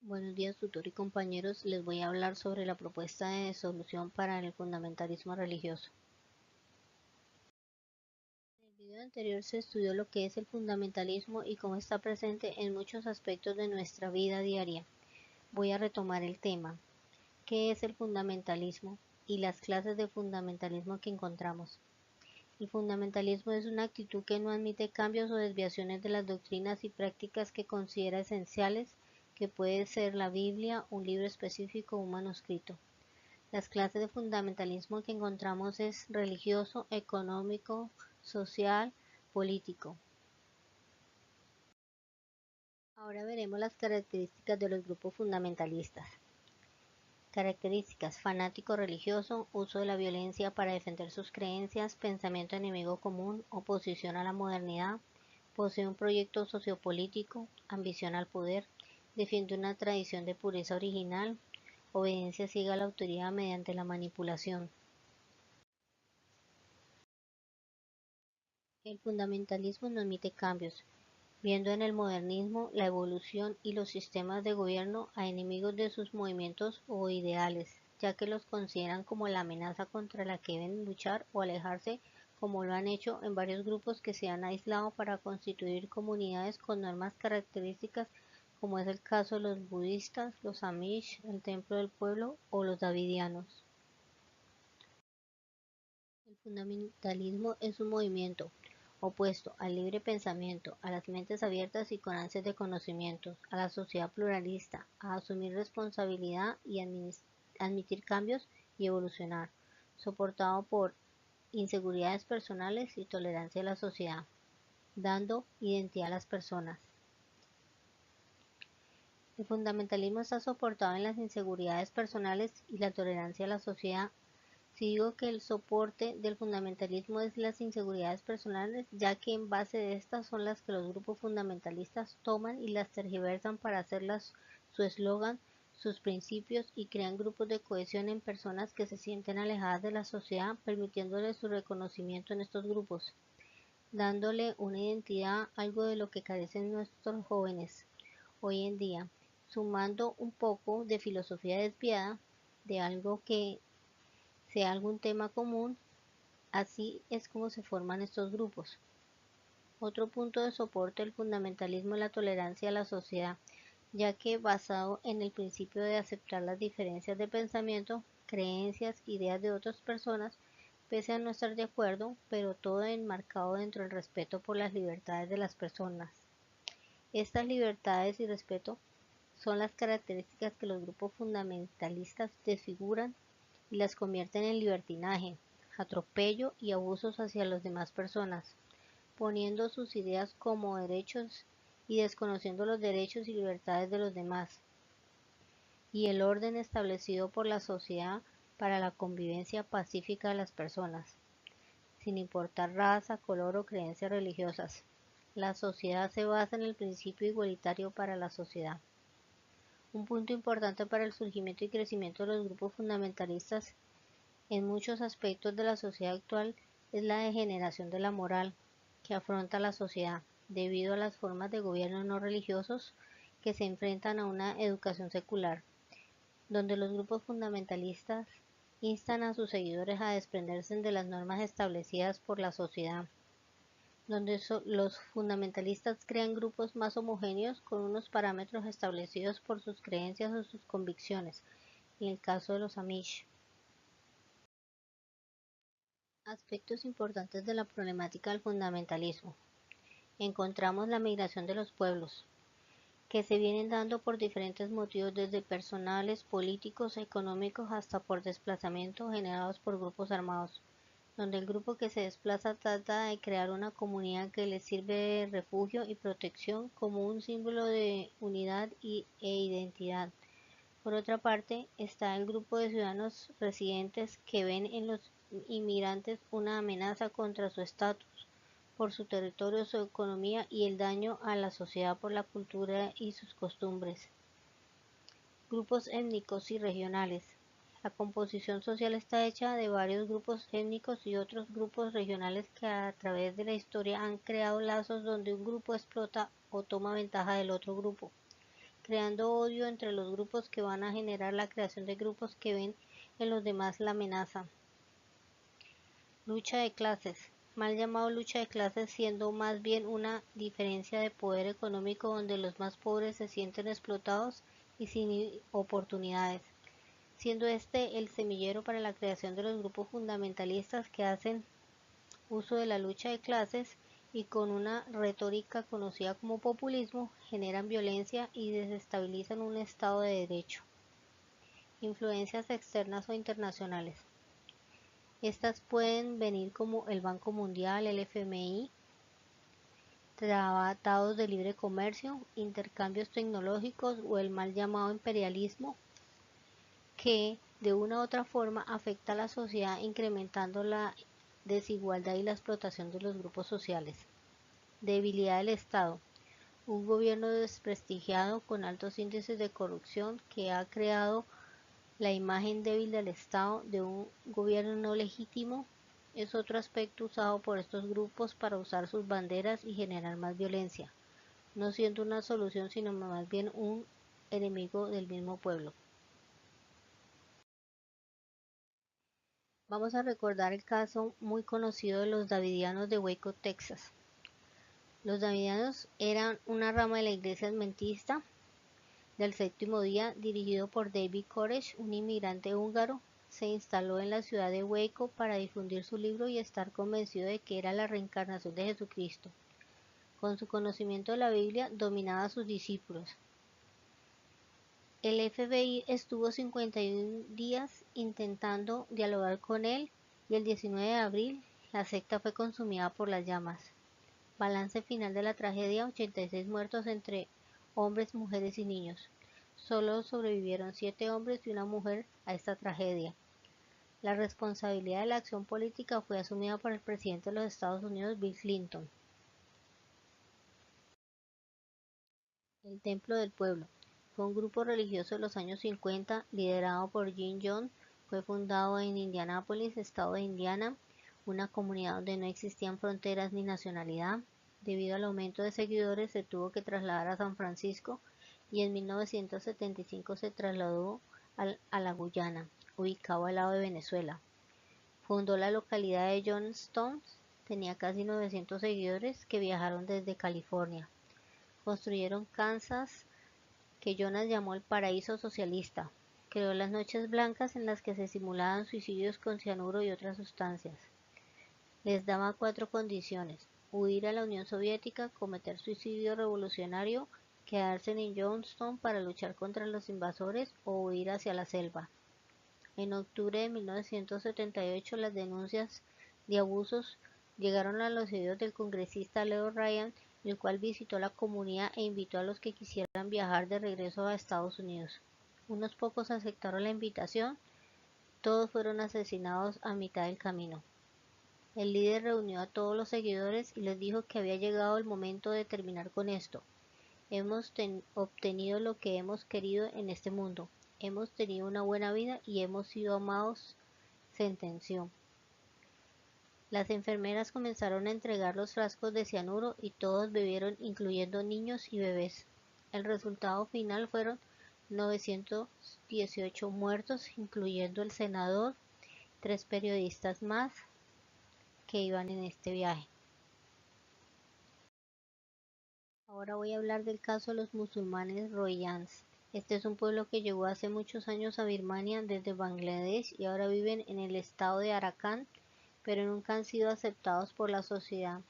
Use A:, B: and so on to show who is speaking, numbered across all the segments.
A: Buenos días, tutor y compañeros. Les voy a hablar sobre la propuesta de solución para el fundamentalismo religioso. En el video anterior se estudió lo que es el fundamentalismo y cómo está presente en muchos aspectos de nuestra vida diaria. Voy a retomar el tema. ¿Qué es el fundamentalismo y las clases de fundamentalismo que encontramos? El fundamentalismo es una actitud que no admite cambios o desviaciones de las doctrinas y prácticas que considera esenciales, que puede ser la Biblia, un libro específico o un manuscrito. Las clases de fundamentalismo que encontramos es religioso, económico, social, político. Ahora veremos las características de los grupos fundamentalistas. Características: fanático religioso, uso de la violencia para defender sus creencias, pensamiento enemigo común, oposición a la modernidad, posee un proyecto sociopolítico, ambición al poder, defiende una tradición de pureza original, obediencia ciega a la autoridad mediante la manipulación. El fundamentalismo no admite cambios, viendo en el modernismo la evolución y los sistemas de gobierno a enemigos de sus movimientos o ideales, ya que los consideran como la amenaza contra la que deben luchar o alejarse, como lo han hecho en varios grupos que se han aislado para constituir comunidades con normas características, como es el caso de los budistas, los amish, el templo del pueblo o los davidianos. El fundamentalismo es un movimiento opuesto al libre pensamiento, a las mentes abiertas y con ansias de conocimientos, a la sociedad pluralista, a asumir responsabilidad y admitir cambios y evolucionar, soportado por inseguridades personales y tolerancia a la sociedad, dando identidad a las personas. El fundamentalismo está soportado en las inseguridades personales y la tolerancia a la sociedad. Si digo que el soporte del fundamentalismo es las inseguridades personales, ya que en base de estas son las que los grupos fundamentalistas toman y las tergiversan para hacerlas su eslogan, sus principios, y crean grupos de cohesión en personas que se sienten alejadas de la sociedad, permitiéndole su reconocimiento en estos grupos, dándole una identidad, algo de lo que carecen nuestros jóvenes hoy en día, sumando un poco de filosofía desviada de algo que sea algún tema común. Así es como se forman estos grupos. Otro punto de soporte del fundamentalismo es la tolerancia a la sociedad, ya que basado en el principio de aceptar las diferencias de pensamiento, creencias, ideas de otras personas, pese a no estar de acuerdo, pero todo enmarcado dentro del respeto por las libertades de las personas. Estas libertades y respeto son las características que los grupos fundamentalistas desfiguran y las convierten en libertinaje, atropello y abusos hacia las demás personas, poniendo sus ideas como derechos y desconociendo los derechos y libertades de los demás, y el orden establecido por la sociedad para la convivencia pacífica de las personas, sin importar raza, color o creencias religiosas. La sociedad se basa en el principio igualitario para la sociedad. Un punto importante para el surgimiento y crecimiento de los grupos fundamentalistas en muchos aspectos de la sociedad actual es la degeneración de la moral que afronta la sociedad, debido a las formas de gobierno no religiosos que se enfrentan a una educación secular, donde los grupos fundamentalistas instan a sus seguidores a desprenderse de las normas establecidas por la sociedad, donde los fundamentalistas crean grupos más homogéneos con unos parámetros establecidos por sus creencias o sus convicciones, en el caso de los amish. Aspectos importantes de la problemática del fundamentalismo. Encontramos la migración de los pueblos, que se vienen dando por diferentes motivos, desde personales, políticos, económicos, hasta por desplazamiento generados por grupos armados, donde el grupo que se desplaza trata de crear una comunidad que les sirve de refugio y protección como un símbolo de unidad e identidad. Por otra parte, está el grupo de ciudadanos residentes que ven en los inmigrantes una amenaza contra su estatus, por su territorio, su economía y el daño a la sociedad por la cultura y sus costumbres. Grupos étnicos y regionales. La composición social está hecha de varios grupos étnicos y otros grupos regionales que a través de la historia han creado lazos donde un grupo explota o toma ventaja del otro grupo, creando odio entre los grupos que van a generar la creación de grupos que ven en los demás la amenaza. Lucha de clases. Mal llamado lucha de clases, siendo más bien una diferencia de poder económico donde los más pobres se sienten explotados y sin oportunidades, siendo este el semillero para la creación de los grupos fundamentalistas que hacen uso de la lucha de clases y con una retórica conocida como populismo generan violencia y desestabilizan un Estado de Derecho. Influencias externas o internacionales. Estas pueden venir como el Banco Mundial, el FMI, tratados de libre comercio, intercambios tecnológicos o el mal llamado imperialismo, que de una u otra forma afecta a la sociedad incrementando la desigualdad y la explotación de los grupos sociales. Debilidad del Estado. Un gobierno desprestigiado con altos índices de corrupción que ha creado la imagen débil del Estado de un gobierno no legítimo es otro aspecto usado por estos grupos para usar sus banderas y generar más violencia, no siendo una solución sino más bien un enemigo del mismo pueblo. Vamos a recordar el caso muy conocido de los Davidianos de Waco, Texas. Los Davidianos eran una rama de la iglesia adventista del séptimo día, dirigido por David Koresh, un inmigrante húngaro. Se instaló en la ciudad de Waco para difundir su libro y estar convencido de que era la reencarnación de Jesucristo. Con su conocimiento de la Biblia, dominaba a sus discípulos. El FBI estuvo 51 días intentando dialogar con él y el 19 de abril la secta fue consumida por las llamas. Balance final de la tragedia: 86 muertos entre hombres, mujeres y niños. Solo sobrevivieron 7 hombres y una mujer a esta tragedia. La responsabilidad de la acción política fue asumida por el presidente de los Estados Unidos, Bill Clinton. El Templo del Pueblo fue un grupo religioso de los años 50 liderado por Jim Jones. Fue fundado en Indianápolis, estado de Indiana, una comunidad donde no existían fronteras ni nacionalidad. Debido al aumento de seguidores se tuvo que trasladar a San Francisco y en 1975 se trasladó a la Guyana, ubicado al lado de Venezuela. Fundó la localidad de Johnstown, tenía casi 900 seguidores que viajaron desde California. Construyeron Kansas, que Jonas llamó el paraíso socialista. Creó las noches blancas en las que se simulaban suicidios con cianuro y otras sustancias. Les daba 4 condiciones: huir a la Unión Soviética, cometer suicidio revolucionario, quedarse en Johnstown para luchar contra los invasores o huir hacia la selva. En octubre de 1978 las denuncias de abusos llegaron a los oídos del congresista Leo Ryan, el cual visitó la comunidad e invitó a los que quisieran viajar de regreso a Estados Unidos. Unos pocos aceptaron la invitación, todos fueron asesinados a mitad del camino. El líder reunió a todos los seguidores y les dijo que había llegado el momento de terminar con esto. Hemos obtenido lo que hemos querido en este mundo. Hemos tenido una buena vida y hemos sido amados, sentenció. Las enfermeras comenzaron a entregar los frascos de cianuro y todos bebieron, incluyendo niños y bebés. El resultado final fueron 918 muertos, incluyendo el senador, 3 periodistas más que iban en este viaje. Ahora voy a hablar del caso de los musulmanes rohinyas. Este es un pueblo que llegó hace muchos años a Birmania desde Bangladesh y ahora viven en el estado de Arakan, pero nunca han sido aceptados por la sociedad.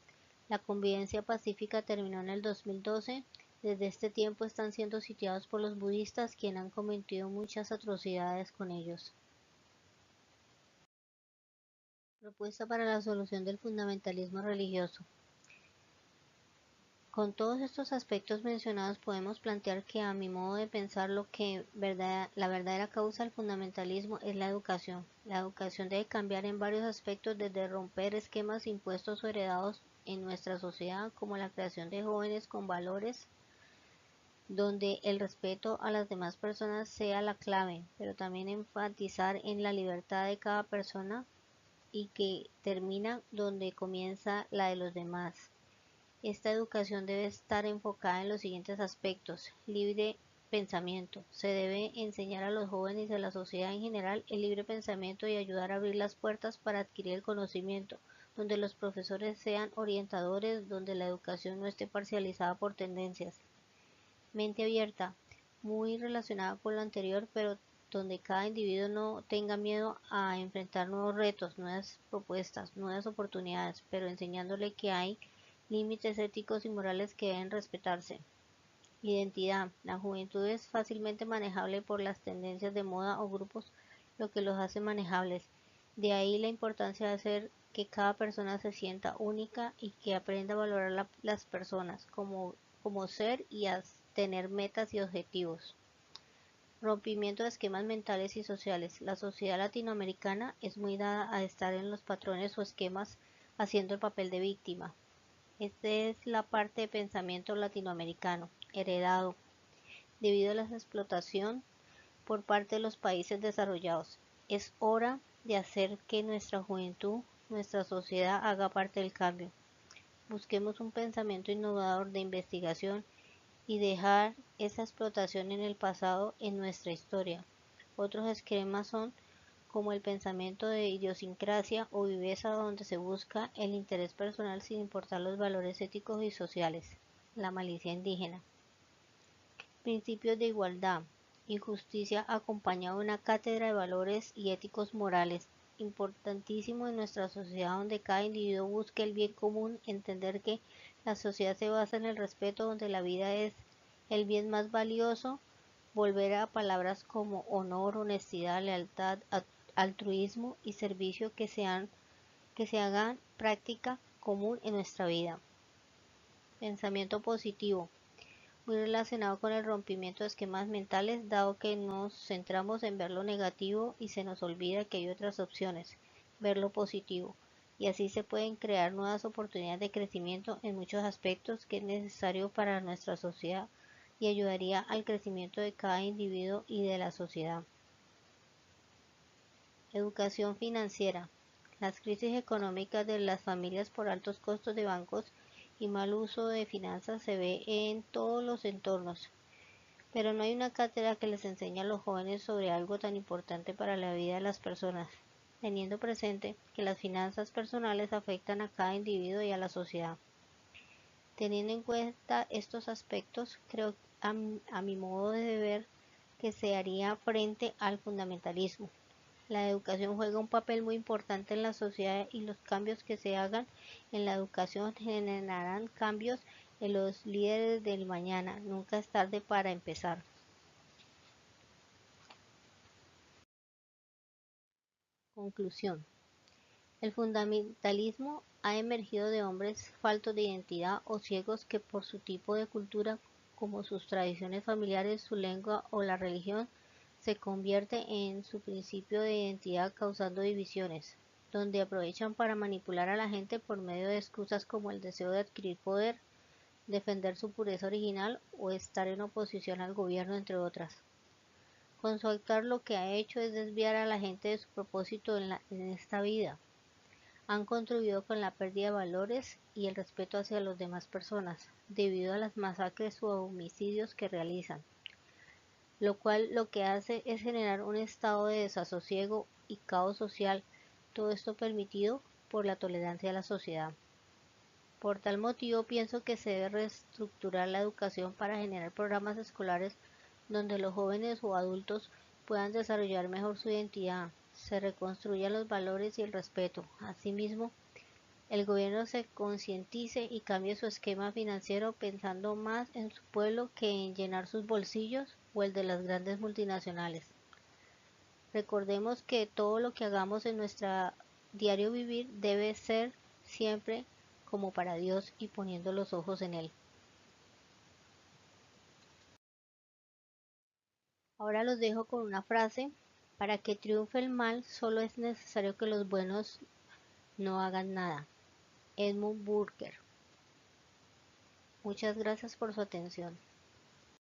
A: La convivencia pacífica terminó en el 2012. Desde este tiempo están siendo sitiados por los budistas, quienes han cometido muchas atrocidades con ellos. Propuesta para la solución del fundamentalismo religioso. Con todos estos aspectos mencionados podemos plantear que, a mi modo de pensar, la verdadera causa del fundamentalismo es la educación. La educación debe cambiar en varios aspectos, desde romper esquemas impuestos o heredados en nuestra sociedad, como la creación de jóvenes con valores, donde el respeto a las demás personas sea la clave, pero también enfatizar en la libertad de cada persona y que termina donde comienza la de los demás. Esta educación debe estar enfocada en los siguientes aspectos: libre pensamiento. Se debe enseñar a los jóvenes y a la sociedad en general el libre pensamiento y ayudar a abrir las puertas para adquirir el conocimiento, donde los profesores sean orientadores, donde la educación no esté parcializada por tendencias. Mente abierta, muy relacionada con lo anterior, pero donde cada individuo no tenga miedo a enfrentar nuevos retos, nuevas propuestas, nuevas oportunidades, pero enseñándole que hay límites éticos y morales que deben respetarse. Identidad. La juventud es fácilmente manejable por las tendencias de moda o grupos, lo que los hace manejables. De ahí la importancia de hacer que cada persona se sienta única y que aprenda a valorar las personas como ser y a tener metas y objetivos. Rompimiento de esquemas mentales y sociales. La sociedad latinoamericana es muy dada a estar en los patrones o esquemas haciendo el papel de víctima. Esta es la parte de pensamiento latinoamericano, heredado, debido a la explotación por parte de los países desarrollados. Es hora de hacer que nuestra juventud, nuestra sociedad haga parte del cambio. Busquemos un pensamiento innovador de investigación y dejar esa explotación en el pasado en nuestra historia. Otros esquemas son como el pensamiento de idiosincrasia o viveza donde se busca el interés personal sin importar los valores éticos y sociales. La malicia indígena. Principios de igualdad. Injusticia acompañado de una cátedra de valores y éticos morales. Importantísimo en nuestra sociedad donde cada individuo busque el bien común, entender que la sociedad se basa en el respeto, donde la vida es el bien más valioso, volver a palabras como honor, honestidad, lealtad, altruismo y servicio que se hagan práctica común en nuestra vida. Pensamiento positivo, muy relacionado con el rompimiento de esquemas mentales, dado que nos centramos en ver lo negativo y se nos olvida que hay otras opciones, ver lo positivo, y así se pueden crear nuevas oportunidades de crecimiento en muchos aspectos que es necesario para nuestra sociedad y ayudaría al crecimiento de cada individuo y de la sociedad. Educación financiera. Las crisis económicas de las familias por altos costos de bancos y mal uso de finanzas se ve en todos los entornos, pero no hay una cátedra que les enseñe a los jóvenes sobre algo tan importante para la vida de las personas, teniendo presente que las finanzas personales afectan a cada individuo y a la sociedad. Teniendo en cuenta estos aspectos, creo a mi modo de ver que se haría frente al fundamentalismo. La educación juega un papel muy importante en la sociedad y los cambios que se hagan en la educación generarán cambios en los líderes del mañana. Nunca es tarde para empezar. Conclusión. El fundamentalismo ha emergido de hombres faltos de identidad o ciegos que por su tipo de cultura, como sus tradiciones familiares, su lengua o la religión, se convierte en su principio de identidad causando divisiones, donde aprovechan para manipular a la gente por medio de excusas como el deseo de adquirir poder, defender su pureza original o estar en oposición al gobierno, entre otras. Con su actuar lo que ha hecho es desviar a la gente de su propósito en esta vida. Han contribuido con la pérdida de valores y el respeto hacia las demás personas, debido a las masacres o homicidios que realizan, lo cual lo que hace es generar un estado de desasosiego y caos social, todo esto permitido por la tolerancia de la sociedad. Por tal motivo pienso que se debe reestructurar la educación para generar programas escolares donde los jóvenes o adultos puedan desarrollar mejor su identidad, se reconstruyan los valores y el respeto. Asimismo, el gobierno se concientice y cambie su esquema financiero pensando más en su pueblo que en llenar sus bolsillos o el de las grandes multinacionales. Recordemos que todo lo que hagamos en nuestro diario vivir debe ser siempre como para Dios y poniendo los ojos en Él. Ahora los dejo con una frase: para que triunfe el mal solo es necesario que los buenos no hagan nada. Edmund Burke. Muchas gracias por su atención.